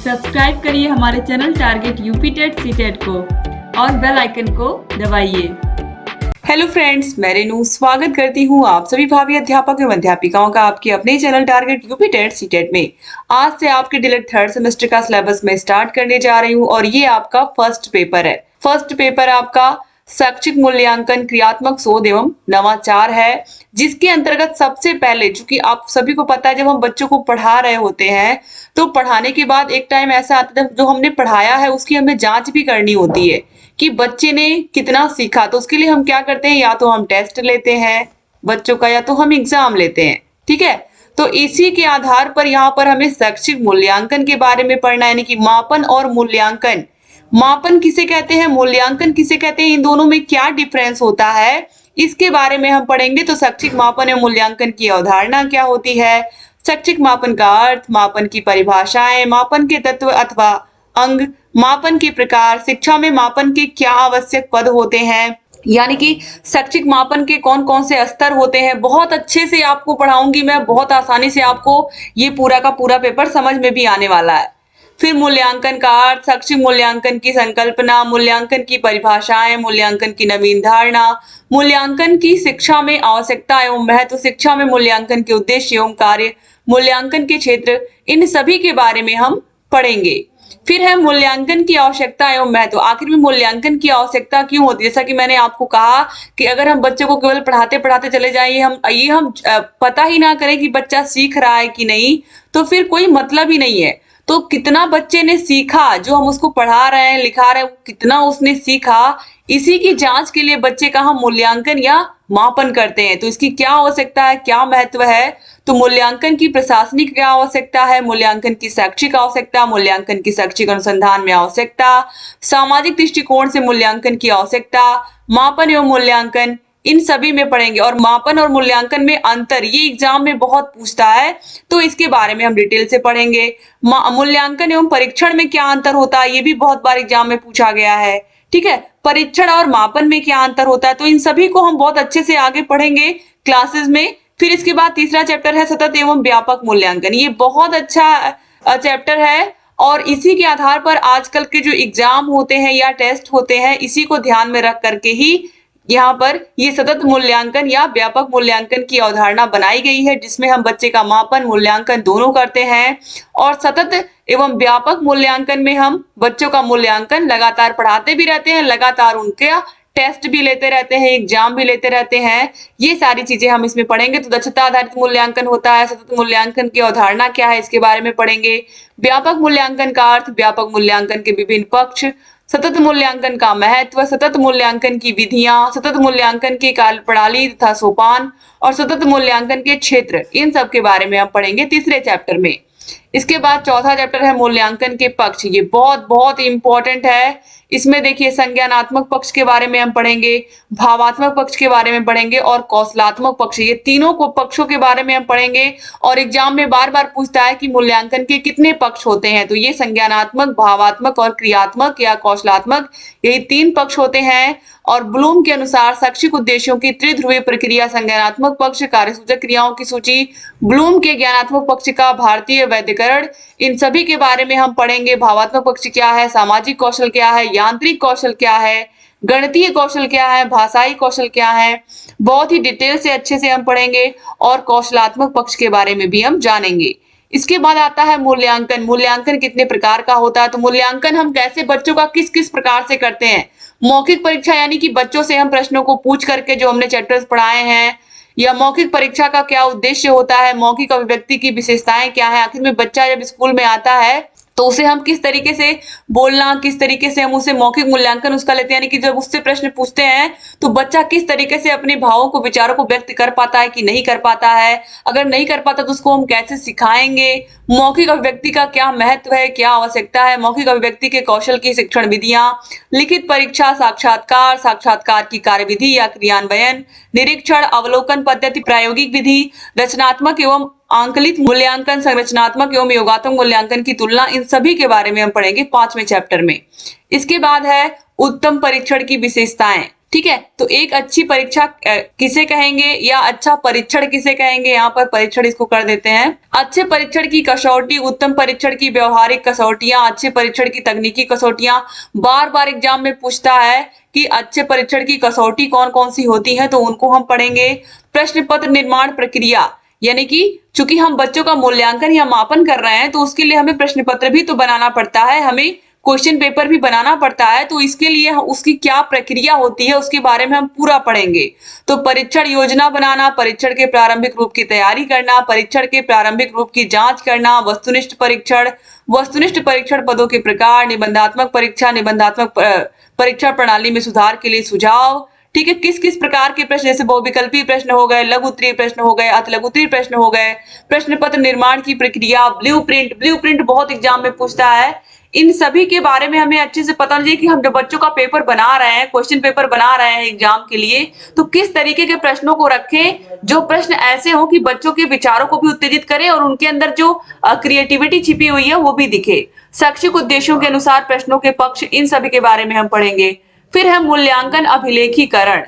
Subscribe करिए हमारे channel target UP TET CTET को और बेल आइकन को दबाइए। हेलो फ्रेंड्स, मैं रेनू स्वागत करती हूँ आप सभी भावी अध्यापक एवं अध्यापिकाओं का आपके अपने channel target UP TET CTET में। आज से आपके डिलेट थर्ड सेमेस्टर का सिलेबस में स्टार्ट करने जा रही हूँ और ये आपका फर्स्ट पेपर है। फर्स्ट पेपर आपका शैक्षिक मूल्यांकन क्रियात्मक शोध एवं नवाचार है, जिसके अंतर्गत सबसे पहले, चूंकि आप सभी को पता है जब हम बच्चों को पढ़ा रहे होते हैं तो पढ़ाने के बाद एक टाइम ऐसा आता है जो हमने पढ़ाया है उसकी हमें जांच भी करनी होती है कि बच्चे ने कितना सीखा। तो उसके लिए हम क्या करते हैं, या तो हम टेस्ट लेते हैं बच्चों का या तो हम एग्जाम लेते हैं। ठीक है, तो इसी के आधार पर यहाँ पर हमें शैक्षिक मूल्यांकन के बारे में पढ़ना है, यानी कि मापन और मूल्यांकन। मापन किसे कहते हैं, मूल्यांकन किसे कहते हैं, इन दोनों में क्या डिफरेंस होता है, इसके बारे में हम पढ़ेंगे। तो शैक्षिक मापन एवं मूल्यांकन की अवधारणा क्या होती है, शैक्षिक मापन का अर्थ, मापन की परिभाषाएं, मापन के तत्व अथवा अंग, मापन के प्रकार, शिक्षा में मापन के क्या आवश्यक पद होते हैं, यानी कि शैक्षिक मापन के कौन कौन से स्तर होते हैं। बहुत अच्छे से आपको पढ़ाऊंगी मैं, बहुत आसानी से आपको ये पूरा का पूरा पेपर समझ में भी आने वाला है। फिर मूल्यांकन का अर्थ, शैक्षिक मूल्यांकन की संकल्पना, मूल्यांकन की परिभाषाएं, मूल्यांकन की नवीन धारणा, मूल्यांकन की शिक्षा में आवश्यकता एवं महत्व, शिक्षा में मूल्यांकन के उद्देश्य एवं कार्य, मूल्यांकन के क्षेत्र, इन सभी के बारे में हम पढ़ेंगे। फिर है मूल्यांकन की आवश्यकता एवं महत्व। आखिर में मूल्यांकन की आवश्यकता क्यों होती है, जैसा कि मैंने आपको कहा कि अगर हम बच्चों को केवल पढ़ाते पढ़ाते चले जाएं, ये हम पता ही ना करें कि बच्चा सीख रहा है कि नहीं, तो फिर कोई मतलब ही नहीं है। तो कितना बच्चे ने सीखा, जो हम उसको पढ़ा रहे हैं लिखा रहे हैं, कितना उसने सीखा, इसी की जांच के लिए बच्चे का हम मूल्यांकन या मापन करते हैं। तो इसकी क्या आवश्यकता है, क्या महत्व है, तो मूल्यांकन की प्रशासनिक क्या आवश्यकता है, मूल्यांकन की शैक्षिक आवश्यकता, मूल्यांकन की शैक्षिक अनुसंधान में आवश्यकता, सामाजिक दृष्टिकोण से मूल्यांकन की आवश्यकता, मापन एवं मूल्यांकन, इन सभी में पढ़ेंगे। और मापन और मूल्यांकन में अंतर, ये एग्जाम में बहुत पूछता है, तो इसके बारे में हम डिटेल से पढ़ेंगे। मूल्यांकन एवं परीक्षण में क्या अंतर होता है, ये भी बहुत बार एग्जाम में पूछा गया है। ठीक है, परीक्षण और मापन में क्या अंतर होता है, तो इन सभी को हम बहुत अच्छे से आगे पढ़ेंगे क्लासेस में। फिर इसके बाद तीसरा चैप्टर है सतत एवं व्यापक मूल्यांकन। ये बहुत अच्छा चैप्टर है और इसी के आधार पर आजकल के जो एग्जाम होते हैं या टेस्ट होते हैं, इसी को ध्यान में रख करके ही यहाँ पर ये सतत मूल्यांकन या व्यापक मूल्यांकन की अवधारणा बनाई गई है, जिसमें हम बच्चे का मापन मूल्यांकन दोनों करते हैं। और सतत एवं व्यापक मूल्यांकन में हम बच्चों का मूल्यांकन लगातार पढ़ाते भी रहते हैं, लगातार उनके टेस्ट भी लेते रहते हैं, एग्जाम भी लेते रहते हैं। ये सारी चीजें हम इसमें पढ़ेंगे। तो दक्षता आधारित मूल्यांकन होता है, सतत मूल्यांकन की अवधारणा क्या है, इसके बारे में पढ़ेंगे। व्यापक मूल्यांकन का अर्थ, व्यापक मूल्यांकन के विभिन्न पक्ष, सतत मूल्यांकन का महत्व, सतत मूल्यांकन की विधियां, सतत मूल्यांकन की कार्यप्रणाली तथा सोपान और सतत मूल्यांकन के क्षेत्र, इन सब के बारे में हम पढ़ेंगे तीसरे चैप्टर में। इसके बाद चौथा चैप्टर है मूल्यांकन के पक्ष। ये बहुत बहुत इंपॉर्टेंट है। इसमें देखिए संज्ञानात्मक पक्ष के बारे में हम पढ़ेंगे, भावात्मक पक्ष के बारे में पढ़ेंगे और कौशलात्मक पक्ष, ये तीनों को पक्षों के बारे में हम पढ़ेंगे। और एग्जाम में बार बार पूछता है कि मूल्यांकन के कितने पक्ष होते हैं, तो ये संज्ञानात्मक, भावात्मक और क्रियात्मक या कौशलात्मक, यही तीन पक्ष होते हैं। और ब्लूम के अनुसार शैक्षिक उद्देश्यों की त्रिध्रुवीय प्रक्रिया, संज्ञानात्मक पक्ष, कार्यसूचक क्रियाओं की सूची, ब्लूम के ज्ञानात्मक पक्ष का भारतीय वैधिकरण, इन सभी के बारे में हम पढ़ेंगे। भावात्मक पक्ष क्या है, सामाजिक कौशल क्या है, यांत्रिक कौशल क्या है, गणितीय कौशल क्या है, भाषाई कौशल क्या है, बहुत ही डिटेल से अच्छे से हम पढ़ेंगे। और कौशलात्मक पक्ष के बारे में भी हम जानेंगे। इसके बाद आता है मूल्यांकन। मूल्यांकन कितने प्रकार का होता है, तो मूल्यांकन हम कैसे बच्चों का किस किस प्रकार से करते हैं। मौखिक परीक्षा, यानी कि बच्चों से हम प्रश्नों को पूछ करके जो हमने चैप्टर्स पढ़ाए हैं, या मौखिक परीक्षा का क्या उद्देश्य होता है, मौखिक अभिव्यक्ति की विशेषताएं क्या है, आखिर में बच्चा जब स्कूल में आता है तो उसे हम किस तरीके से बोलना, किस तरीके से हम उसे मौखिक मूल्यांकन उसका लेते हैं, यानी कि जब उससे प्रश्न पूछते हैं तो बच्चा किस तरीके से अपने भावों को, विचारों को व्यक्त कर पाता है कि नहीं कर पाता है। अगर नहीं कर पाता तो उसको हम कैसे सिखाएंगे, मौखिक अभिव्यक्ति का क्या महत्व है, क्या आवश्यकता है, मौखिक अभिव्यक्ति के कौशल की शिक्षण विधियां, लिखित परीक्षा, साक्षात्कार, साक्षात्कार की कार्यविधि या क्रियान्वयन, निरीक्षण, अवलोकन पद्धति, प्रायोगिक विधि, रचनात्मक एवं आंकलित मूल्यांकन, संरचनात्मक एवं योगात्मक मूल्यांकन की तुलना, इन सभी के बारे में हम पढ़ेंगे 5वें चैप्टर में। इसके बाद है उत्तम परीक्षण की विशेषताएं। ठीक है, तो एक अच्छी परीक्षा किसे कहेंगे या अच्छा परीक्षण किसे कहेंगे, यहाँ पर परीक्षण इसको कर देते हैं। अच्छे परीक्षण की कसौटी, उत्तम परीक्षण की व्यवहारिक कसौटियां, अच्छे परीक्षण की तकनीकी कसौटियां। बार बार एग्जाम में पूछता है कि अच्छे परीक्षण की कसौटी कौन कौन सी होती है, तो उनको हम पढ़ेंगे। प्रश्न पत्र निर्माण प्रक्रिया, यानी कि चूंकि हम बच्चों का मूल्यांकन या मापन कर रहे हैं तो उसके लिए हमें प्रश्न पत्र भी तो बनाना पड़ता है, हमें क्वेश्चन पेपर भी बनाना पड़ता है, तो इसके लिए उसकी क्या प्रक्रिया होती है उसके बारे में हम पूरा पढ़ेंगे। तो परीक्षण योजना बनाना, परीक्षण के प्रारंभिक रूप की तैयारी करना, परीक्षण के प्रारंभिक रूप की जांच करना, वस्तुनिष्ठ परीक्षण, वस्तुनिष्ठ परीक्षण पदों के प्रकार, निबंधात्मक परीक्षा, निबंधात्मक परीक्षा प्रणाली में सुधार के लिए सुझाव। ठीक है, किस किस प्रकार के प्रश्न, जैसे बहुविकल्पीय प्रश्न हो गए, लघु उत्तरीय प्रश्न हो गए, अति लघु उत्तरीय प्रश्न हो गए, प्रश्न पत्र निर्माण की प्रक्रिया, ब्लूप्रिंट बहुत एग्जाम में पूछता है। इन सभी के बारे में हमें अच्छे से पता चाहिए कि हम जब बच्चों का पेपर बना रहे हैं, क्वेश्चन पेपर बना रहे हैं एग्जाम के लिए, तो किस तरीके के प्रश्नों को रखें जो प्रश्न ऐसे हो कि बच्चों के विचारों को भी उत्तेजित करें और उनके अंदर जो क्रिएटिविटी छिपी हुई है वो भी दिखे। शैक्षिक उद्देश्यों के अनुसार प्रश्नों के पक्ष, इन सभी के बारे में हम पढ़ेंगे। फिर है मूल्यांकन अभिलेखीकरण।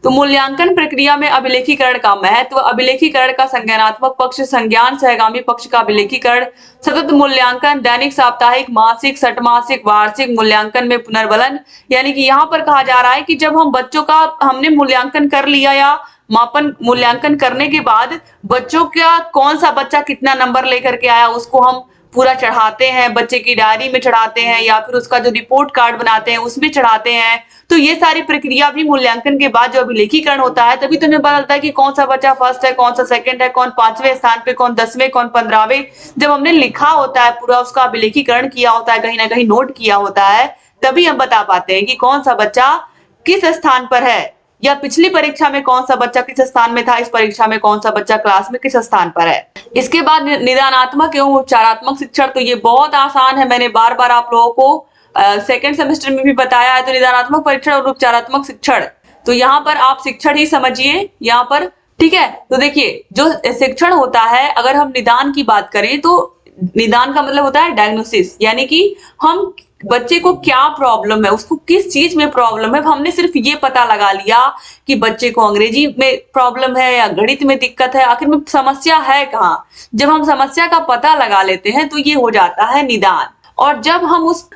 तो मूल्यांकन प्रक्रिया में अभिलेखीकरण का महत्व, अभिलेखीकरण का संज्ञानात्मक पक्ष, संज्ञान सहगामी पक्ष का अभिलेखीकरण, सतत मूल्यांकन, दैनिक, साप्ताहिक, मासिक, षटमासिक, वार्षिक मूल्यांकन में पुनर्बलन। यानी कि यहाँ पर कहा जा रहा है कि जब हम बच्चों का हमने मूल्यांकन कर लिया या मापन मूल्यांकन करने के बाद बच्चों का कौन सा बच्चा कितना नंबर लेकर के आया उसको हम पूरा चढ़ाते हैं, बच्चे की डायरी में चढ़ाते हैं या फिर उसका जो रिपोर्ट कार्ड बनाते हैं उसमें चढ़ाते हैं। तो ये सारी प्रक्रिया भी मूल्यांकन के बाद जो अभिलेखीकरण होता है तभी तुम्हें पता चलता है कि कौन सा बच्चा फर्स्ट है, कौन सा सेकंड है, कौन 5वें स्थान पे, कौन 10वें, कौन 15वें। जब हमने लिखा होता है पूरा, उसका अभिलेखीकरण किया होता है, कहीं ना कहीं नोट किया होता है, तभी हम बता पाते हैं कि कौन सा बच्चा किस स्थान पर है, या पिछली परीक्षा में कौन सा बच्चा किस स्थान में था, इस परीक्षा में कौन सा बच्चा क्लास में किस स्थान पर है। इसके बाद निदानात्मक एवं उपचारात्मक शिक्षण, तो ये बहुत आसान है, मैंने बार बार आप लोगों को सेकंड सेमेस्टर में भी बताया है। तो निदानात्मक परीक्षण और उपचारात्मक शिक्षण, तो यहाँ पर आप शिक्षण ही समझिए यहाँ पर, ठीक है। तो देखिए जो शिक्षण होता है, अगर हम निदान की बात करें तो निदान का मतलब होता है डायग्नोसिस, यानी कि हम बच्चे को क्या प्रॉब्लम है, उसको किस चीज में प्रॉब्लम है, हमने सिर्फ ये पता लगा लिया कि बच्चे को अंग्रेजी में प्रॉब्लम है या गणित में दिक्कत है, आखिर में समस्या है कहाँ। जब हम समस्या का पता लगा लेते हैं तो ये हो जाता है निदान। और जब हम उस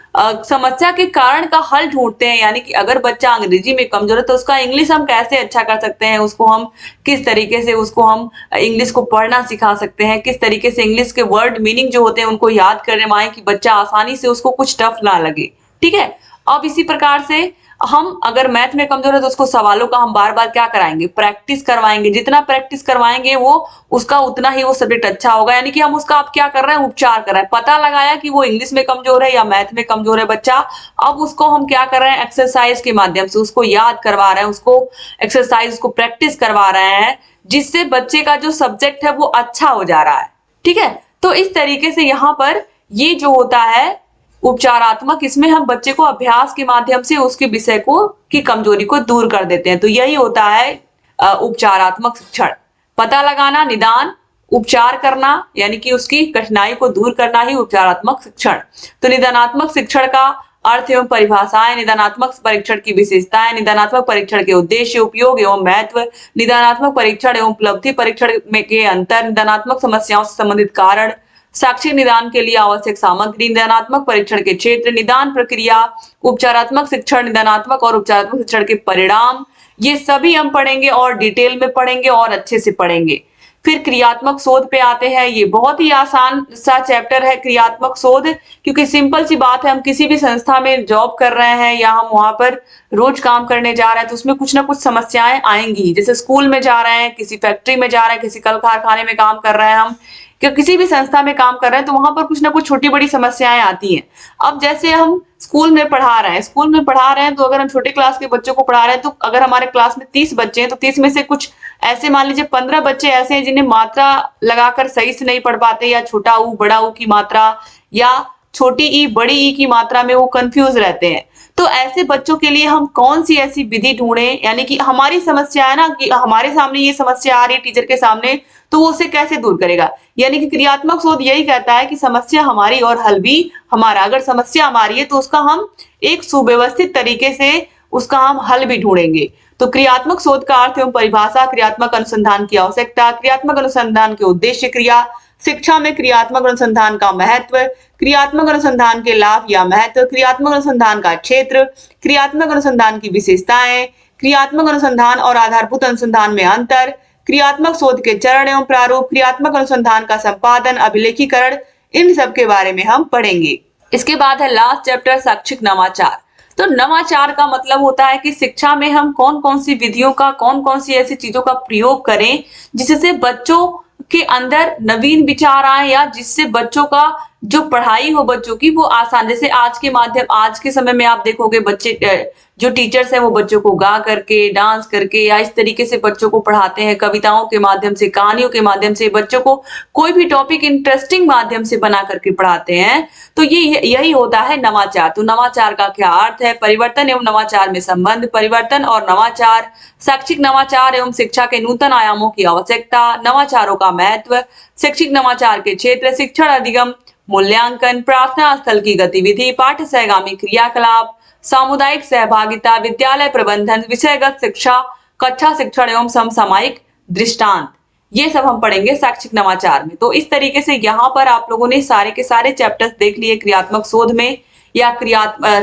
समस्या के कारण का हल ढूंढते हैं, यानी कि अगर बच्चा अंग्रेजी में कमजोर है तो उसका इंग्लिश हम कैसे अच्छा कर सकते हैं, उसको हम किस तरीके से उसको हम इंग्लिश को पढ़ना सिखा सकते हैं, किस तरीके से इंग्लिश के वर्ड मीनिंग जो होते हैं उनको याद करवाएं कि बच्चा आसानी से उसको कुछ टफ ना लगे, ठीक है। अब इसी प्रकार से हम अगर मैथ में कमजोर है तो उसको सवालों का हम बार बार क्या कराएंगे, प्रैक्टिस करवाएंगे। जितना प्रैक्टिस करवाएंगे वो उसका उतना ही वो सब्जेक्ट अच्छा होगा। यानी कि हम उसका आप क्या कर रहे हैं, उपचार कर रहे हैं। पता लगाया कि वो इंग्लिश में कमजोर है या मैथ में कमजोर है बच्चा, अब उसको हम क्या कर रहे हैं, एक्सरसाइज के माध्यम से उसको याद करवा रहे हैं, उसको एक्सरसाइज उसको प्रैक्टिस करवा रहे हैं, जिससे बच्चे का जो सब्जेक्ट है वो अच्छा हो जा रहा है, ठीक है। तो इस तरीके से यहाँ पर ये जो होता है उपचारात्मक, इसमें हम बच्चे को अभ्यास के माध्यम से उसके विषय को की कमजोरी को दूर कर देते हैं। तो यही होता है उपचारात्मक शिक्षण, पता लगाना, निदान, उपचार करना, यानी कि उसकी कठिनाई को दूर करना ही उपचारात्मक शिक्षण। तो निदानात्मक शिक्षण का अर्थ एवं परिभाषाएं, निदानात्मक परीक्षण की विशेषताएं, निदानात्मक परीक्षण के उद्देश्य, उपयोग एवं महत्व, निदानात्मक परीक्षण एवं उपलब्धि परीक्षण में के अंतर, निदानात्मक समस्याओं से संबंधित कारण, शैक्षिक निदान के लिए आवश्यक सामग्री, निदानात्मक परीक्षण के क्षेत्र, निदान प्रक्रिया, उपचारात्मक शिक्षण, निदानात्मक और उपचारात्मक शिक्षण के परिणाम, ये सभी हम पढ़ेंगे और डिटेल में पढ़ेंगे और अच्छे से पढ़ेंगे। फिर क्रियात्मक शोध पे आते हैं। ये बहुत ही आसान सा चैप्टर है क्रियात्मक शोध, क्योंकि सिंपल सी बात है, हम किसी भी संस्था में जॉब कर रहे हैं या हम वहां पर रोज काम करने जा रहे हैं तो उसमें कुछ ना कुछ समस्याएं आएंगी। जैसे स्कूल में जा रहे हैं, किसी फैक्ट्री में जा रहे हैं, किसी कल कारखाने में काम कर रहे हैं हम, कि किसी भी संस्था में काम कर रहे हैं तो वहां पर कुछ ना कुछ छोटी बड़ी समस्याएं आती हैं। अब जैसे हम स्कूल में पढ़ा रहे हैं तो अगर हम छोटे क्लास के बच्चों को पढ़ा रहे हैं तो अगर हमारे क्लास में 30 बच्चे हैं तो 30 में से कुछ ऐसे मान लीजिए 15 बच्चे ऐसे हैं जिन्हें मात्रा लगाकर सही से नहीं पढ़ पाते, या छोटा ऊ बड़ा ऊ की मात्रा या छोटी ई बड़ी ई की मात्रा में वो कंफ्यूज रहते हैं। तो ऐसे बच्चों के लिए हम कौन सी ऐसी विधि ढूंढें, यानी कि हमारी समस्या है ना कि हमारे सामने ये समस्या आ रही है टीचर के सामने, तो वो उसे कैसे दूर करेगा। यानी कि क्रियात्मक शोध यही कहता है कि समस्या हमारी और हल भी हमारा। अगर समस्या हमारी है तो उसका हम एक सुव्यवस्थित तरीके से उसका हम हल भी ढूंढेंगे। तो क्रियात्मक शोध का अर्थ एवं परिभाषा, क्रियात्मक अनुसंधान की आवश्यकता, क्रियात्मक अनुसंधान के उद्देश्य, क्रिया शिक्षा में क्रियात्मक अनुसंधान का महत्व, क्रियात्मक अनुसंधान के लाभ या महत्व, क्रियात्मक अनुसंधान का क्षेत्र, क्रियात्मक अनुसंधान की विशेषताएं, क्रियात्मक अनुसंधान और आधारभूत अनुसंधान में अंतर, क्रियात्मक शोध के चरण एवं प्रारूप, क्रियात्मक अनुसंधान का संपादन, अभिलेखीकरण, इन सब के बारे में हम पढ़ेंगे। इसके बाद है लास्ट चैप्टर, शैक्षिक नवाचार। तो नवाचार का मतलब होता है कि शिक्षा में हम कौन कौन सी विधियों का, कौन कौन सी ऐसी चीजों का प्रयोग करें जिससे बच्चों के अंदर नवीन विचार आए, या जिससे बच्चों का जो पढ़ाई हो बच्चों की वो आसान। जैसे आज के समय में आप देखोगे बच्चे, जो टीचर्स हैं वो बच्चों को गा करके, डांस करके या इस तरीके से बच्चों को पढ़ाते हैं, कविताओं के माध्यम से, कहानियों के माध्यम से बच्चों को कोई भी टॉपिक इंटरेस्टिंग माध्यम से बना करके पढ़ाते हैं। तो यही होता है नवाचार। तो नवाचार का क्या अर्थ है? परिवर्तन एवं नवाचार में संबंध, परिवर्तन और नवाचार, शैक्षिक नवाचार एवं शिक्षा के नूतन आयामों की आवश्यकता, नवाचारों का महत्व, शैक्षिक नवाचार के क्षेत्र, शिक्षण अधिगम, मूल्यांकन, प्रार्थना स्थल की गतिविधि, पाठ्य सहगामी क्रियाकलाप, सामुदायिक सहभागिता, विद्यालय प्रबंधन, विषयगत शिक्षा, कक्षा शिक्षण एवं समसामयिक दृष्टांत, ये सब हम पढ़ेंगे शैक्षिक नवाचार में। तो इस तरीके से यहाँ पर आप लोगों ने सारे के सारे चैप्टर्स देख लिए क्रियात्मक शोध में, या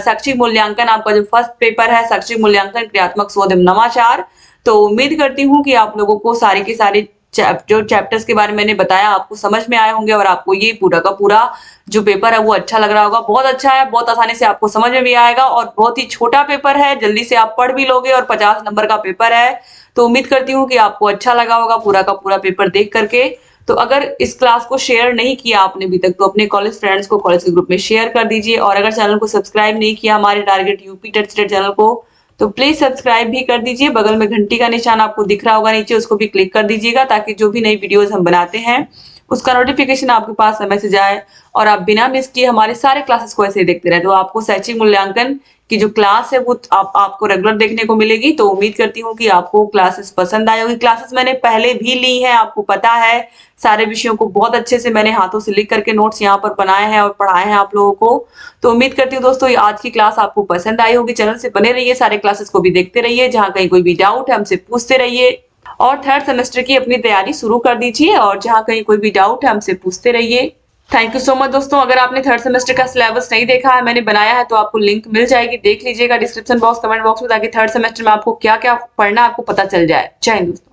शैक्षिक मूल्यांकन, आपका जो फर्स्ट पेपर है शैक्षिक मूल्यांकन, क्रियात्मक शोध एवं नवाचार। तो उम्मीद करती हूँ कि आप लोगों को सारे के सारे जो चैप्टर्स के बारे में मैंने बताया आपको समझ में आए होंगे, और आपको ये पूरा का पूरा जो पेपर है वो अच्छा लग रहा होगा। बहुत अच्छा है, बहुत आसानी से आपको समझ में भी आएगा, और बहुत ही छोटा पेपर है, जल्दी से आप पढ़ भी लोगे, और 50 नंबर का पेपर है। तो उम्मीद करती हूँ कि आपको अच्छा लगा होगा पूरा का पूरा पेपर देख करके। तो अगर इस क्लास को शेयर नहीं किया आपने अभी तक, तो अपने कॉलेज फ्रेंड्स को कॉलेज के ग्रुप में शेयर कर दीजिए, और अगर चैनल को सब्सक्राइब नहीं किया हमारे target UP TET state channel को, तो प्लीज सब्सक्राइब भी कर दीजिए। बगल में घंटी का निशान आपको दिख रहा होगा नीचे, उसको भी क्लिक कर दीजिएगा, ताकि जो भी नई वीडियोस हम बनाते हैं उसका नोटिफिकेशन आपके पास समय से जाए, और आप बिना मिस किए हमारे सारे क्लासेस को ऐसे ही देखते रहे। तो आपको शैक्षिक मूल्यांकन की जो क्लास है वो आपको रेगुलर देखने को मिलेगी। तो उम्मीद करती हूँ कि आपको क्लासेस पसंद आई होगी। क्लासेस मैंने पहले भी ली है, आपको पता है, सारे विषयों को बहुत अच्छे से मैंने हाथों से लिख करके नोट्स यहाँ पर बनाए हैं और पढ़ाए हैं आप लोगों को। तो उम्मीद करती हूँ दोस्तों आज की क्लास आपको पसंद आई होगी। चैनल से बने रहिए, सारे क्लासेस को भी देखते रहिए, जहाँ कहीं कोई भी डाउट है हमसे पूछते रहिए, और थर्ड सेमेस्टर की अपनी तैयारी शुरू कर दीजिए, और जहाँ कहीं कोई भी डाउट है हमसे पूछते रहिए। थैंक यू सो मच दोस्तों। अगर आपने थर्ड सेमेस्टर का सिलेबस नहीं देखा है, मैंने बनाया है, तो आपको लिंक मिल जाएगी, देख लीजिएगा डिस्क्रिप्शन बॉक्स, कमेंट बॉक्स में, ताकि थर्ड सेमेस्टर में आपको क्या क्या पढ़ना है आपको पता चल जाए। जय हिंद दोस्तों।